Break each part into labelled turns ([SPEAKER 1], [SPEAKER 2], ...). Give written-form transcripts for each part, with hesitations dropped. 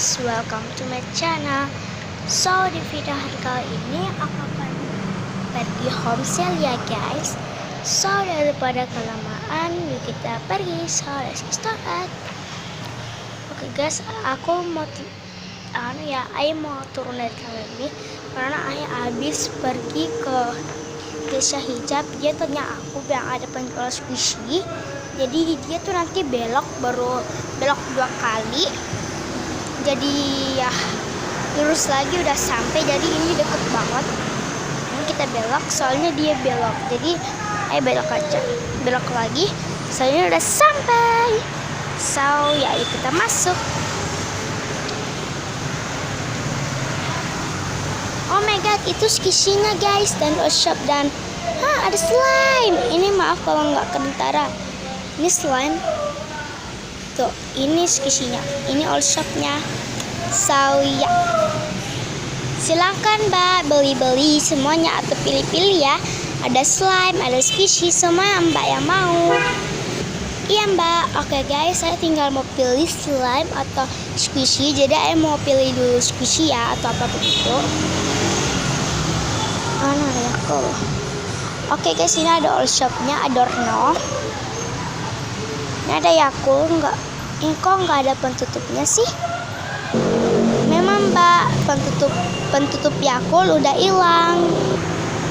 [SPEAKER 1] guys, welcome to my channel. So di video hari kali ini aku akan pergi home sale ya guys. So daripada kelamaan, yuk kita pergi. So let's get started. Oke guys, aku mau mau turun dari kamera ini karena ayah habis pergi ke desa hijab. Dia tanya aku yang ada penjual squishy. Jadi dia tuh nanti belok 2 kali. Jadi ya lurus lagi udah sampai. Jadi ini deket banget. Ini kita belok soalnya dia belok. Jadi ayo belok aja. Belok lagi soalnya udah sampai. So ya ayo kita masuk. Oh my god, itu skisinya guys, dan shop dan ada slime. Ini maaf kalau nggak kentara. Ini slime. Tuh, ini skisinya. Ini all shopnya. So ya, silahkan mbak beli-beli semuanya atau pilih-pilih ya. Ada slime, ada squishy, semua mbak yang mau. Iya mbak. Oke guys, saya tinggal mau pilih slime atau squishy. Jadi saya mau pilih dulu squishy ya, atau apa begitu. Mana ya kok? Oke guys, ini ada all shopnya, Adorno. Ini ada Yakult, ini kok nggak ada pentutupnya sih? Memang mbak, pentutup Yakult udah hilang.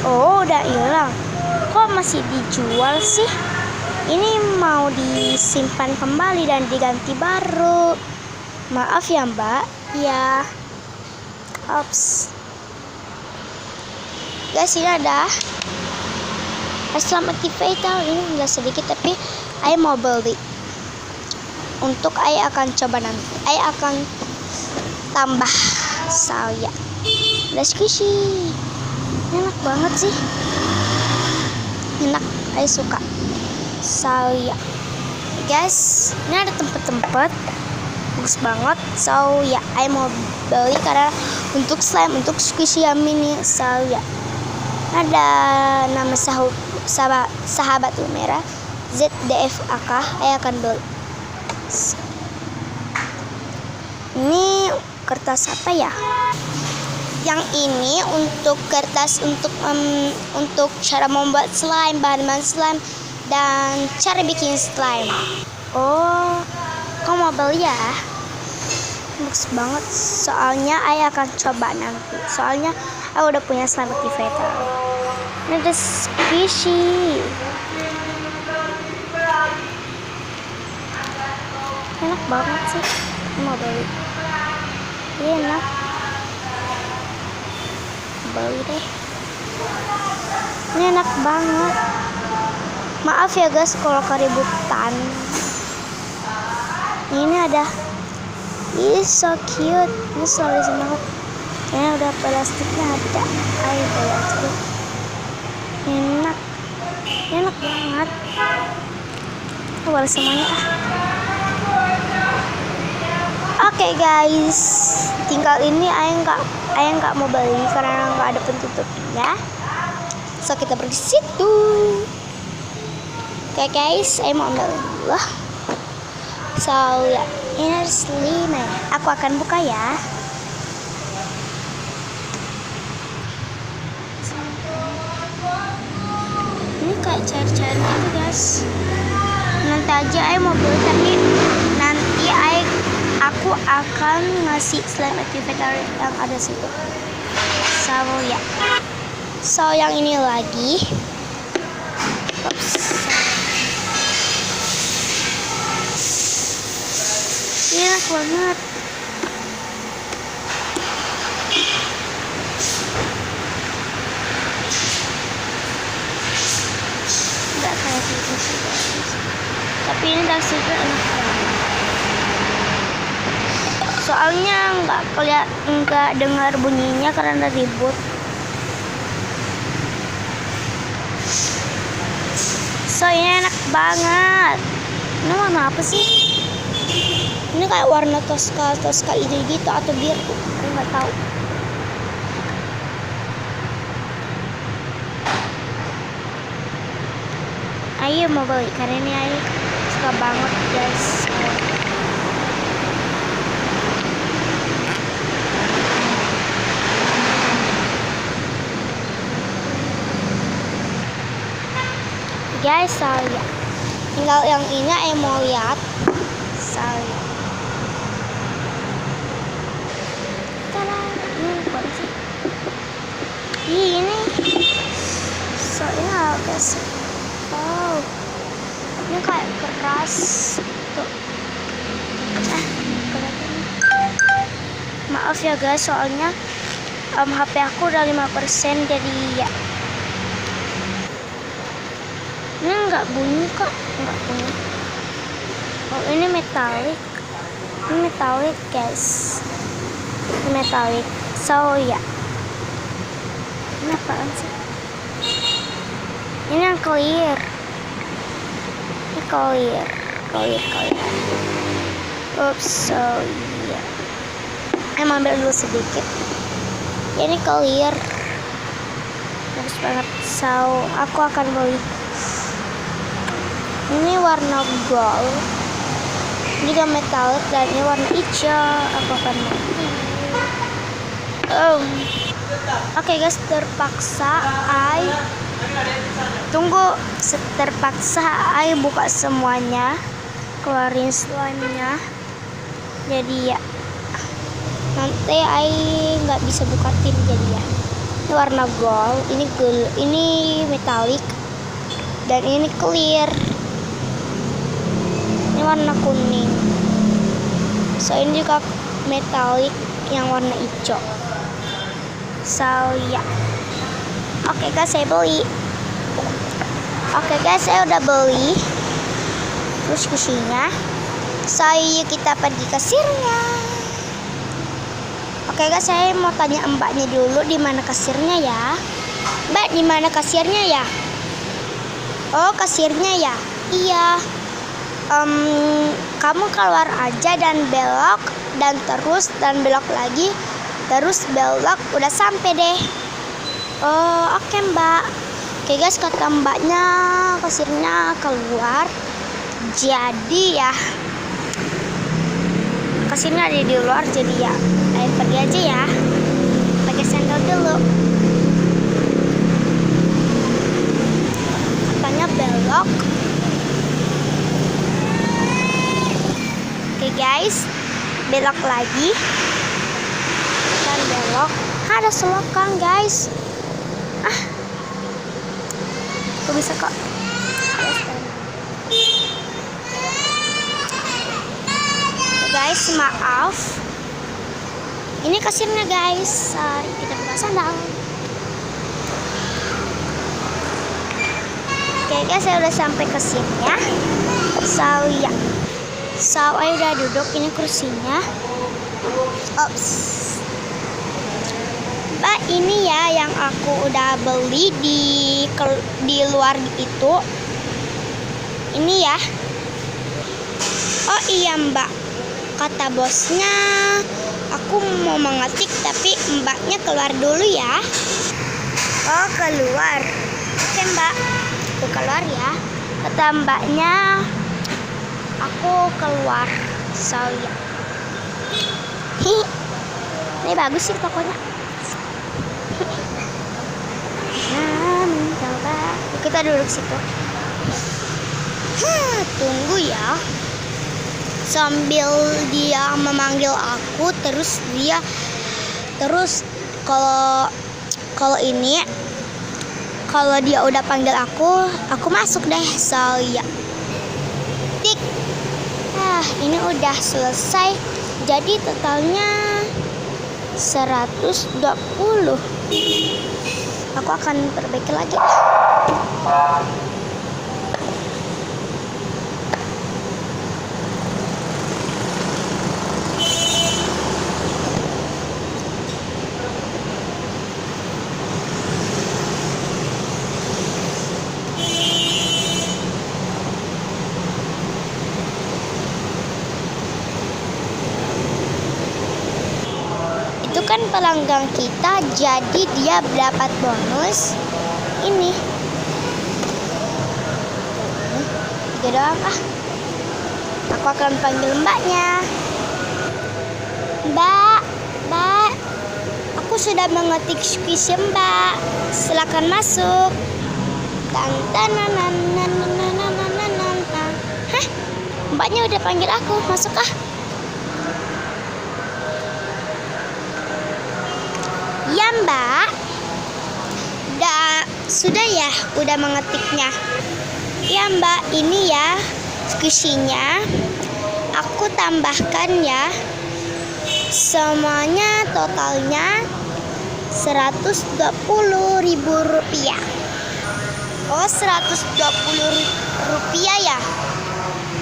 [SPEAKER 1] Oh udah hilang. Kok masih dijual sih? Ini mau disimpan kembali dan diganti baru. Maaf ya mbak. Ya. Ops. Guys, ini ada Slime Activator. Ini nggak sedikit tapi saya mau beli. Untuk saya akan coba nanti. Saya akan tambah saya. Ada squishy. Enak banget sih. Enak, saya suka. Saya. Guys, ini ada tempat-tempat bagus banget. So ya, saya mau beli karena untuk slime, untuk squishy yang mini. So ya. Ada nama sahabat merah ZDFAK. Saya akan beli. Ini kertas apa ya? Yang ini untuk kertas untuk cara membuat slime, bahan-bahan slime dan cara bikin slime. Oh, kamu mau beli ya? Bagus banget. Soalnya saya akan coba nanti. Soalnya aku udah punya slime activator. Ini ada squishy. Enak banget sih. Mau beli. Ini enak. Beli deh. Ini enak banget. Maaf ya guys kalau keributan. Ini ada. Ini so cute. Ini selalu banget. Ini udah plastiknya ada. Ayo plastik. Enak. Enak banget. Aku beli semuanya Oke guys, tinggal ini ayah nggak mau beli karena nggak ada pentutupnya. So kita pergi situ. Oke guys, saya mau ambil dulu. So ya, ini ada slime. Aku akan buka ya. Ini kayak cair-cair gitu guys. Nanti aja ayah mau beli, tapi nanti aku akan ngasih slime activator yang ada situ. So ya. So yang ini lagi. Oops. Ini enak banget. Enggak kayak gitu sih guys. Tapi ini teksturnya enak banget. Soalnya nggak dengar bunyinya karena ribut. So ini enak banget. Ini warna apa sih? Ini kayak warna Tosca ini gitu atau biru. Aku nggak tahu. Ayo mau beli karena ini ayo suka banget guys. guys, saya tinggal yang ini mau lihat saya. Ini apa sih? Ini soalnya guys. Oh, ini kayak keras tuh. Maaf ya guys, soalnya HP aku udah 5% jadi ya. Ini nggak bunyi kok, nggak bunyi. Oh, ini metalik. Ini metalik guys. Ini metalik. So ya. Ini apaan sih? Ini yang clear. Ini clear. Oops, so ya. Ambil dulu sedikit. Ya, ini clear. Bagus banget. So, aku akan beli. Ini warna gold. Ini juga metalik dan ini warna hijau. Aku akan beli. Oke guys, terpaksa I buka semuanya, keluarin slime-nya. Jadi ya, nanti I nggak bisa buka tim jadi ya. Ini warna gold, ini metalik, dan ini clear. Ini warna kuning. So ini juga metalik yang warna hijau. So ya. Oke guys, saya beli. Oke guys, saya udah beli. Terus kusinya. So yuk kita pergi ke kasirnya. Oke guys, saya mau tanya mbaknya dulu di mana kasirnya ya. Mbak, di mana kasirnya ya? Oh, kasirnya ya. Iya. Kamu keluar aja dan belok dan belok lagi, terus belok, udah sampai deh. Oh, oke mbak. Oke guys, kata mbaknya kasirnya keluar. Jadi ya, kasirnya ada di luar, jadi ya ayo pergi aja ya. Pakai sandal dulu. Katanya belok. Oke guys, belok lagi dan belok. Ada selokan guys. Aku bisa kok. Guys, maaf. Ini kasirnya guys. Kita buka sandal. Oke guys, saya udah sampai ke sini ya. Ya. Saya udah duduk, ini kursinya. Ops. Mbak, ini ya yang aku udah beli di luar itu. Ini ya. Oh iya mbak, kata bosnya aku mau mengetik tapi mbaknya keluar dulu ya. Oh keluar. Oke mbak, aku keluar ya. Kata mbaknya aku keluar. So ya. Ini bagus sih tokonya. Kita duduk situ. Tunggu ya. Sambil dia memanggil aku, terus kalau dia udah panggil aku masuk deh. So ya. Tik. Ini udah selesai. Jadi totalnya 120. Aku akan perbaiki lagi. Itu kan pelanggan kita, jadi dia dapat bonus ini. Tiga doang Aku akan panggil mbaknya. Mbak, aku sudah mengetik squishy mbak. Silakan masuk. Mbaknya udah panggil aku, masuk ah. Ya Mbak. Sudah ya, udah mengetiknya. Ya Mbak, ini ya squishy-nya. Aku tambahkan ya. Semuanya totalnya Rp120.000. Oh, Rp120 ya.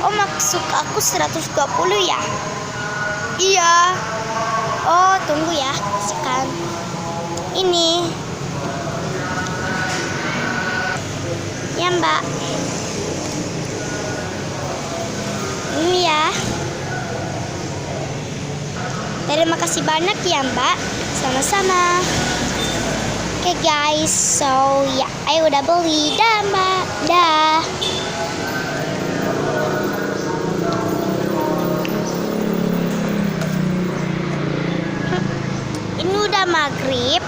[SPEAKER 1] Oh, maksud aku 120 ya. Iya. Oh, tunggu ya. Sekarang ini. Ya Mbak. Ini ya. Terima kasih banyak ya Mbak. Sama-sama. Oke guys, so ya, ayo udah beli. Dah Mbak. Dah. Ini udah maghrib.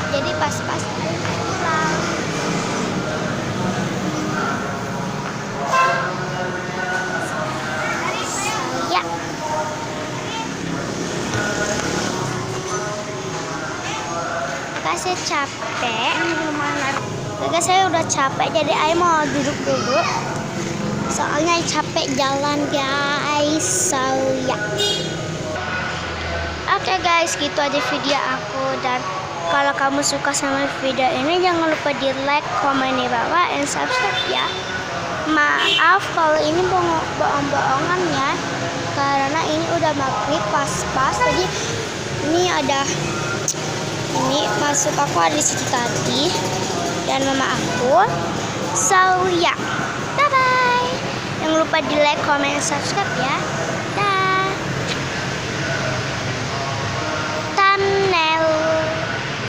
[SPEAKER 1] Jadi pas-pas pulang. Ya. Saya capek. Karena saya udah capek, jadi saya mau duduk dulu. Soalnya capek jalan guys. So ya. Oke guys, gitu aja video aku. Dan kalau kamu suka sama video ini, jangan lupa di like, komen di bawah, dan subscribe ya. Maaf kalau ini bohong-bohongan ya, karena ini udah maghrib pas-pas. Tadi ini ada, ini masuk aku ada di situ tadi, dan mama aku. So ya, bye bye. Jangan lupa di like, comment, dan subscribe ya.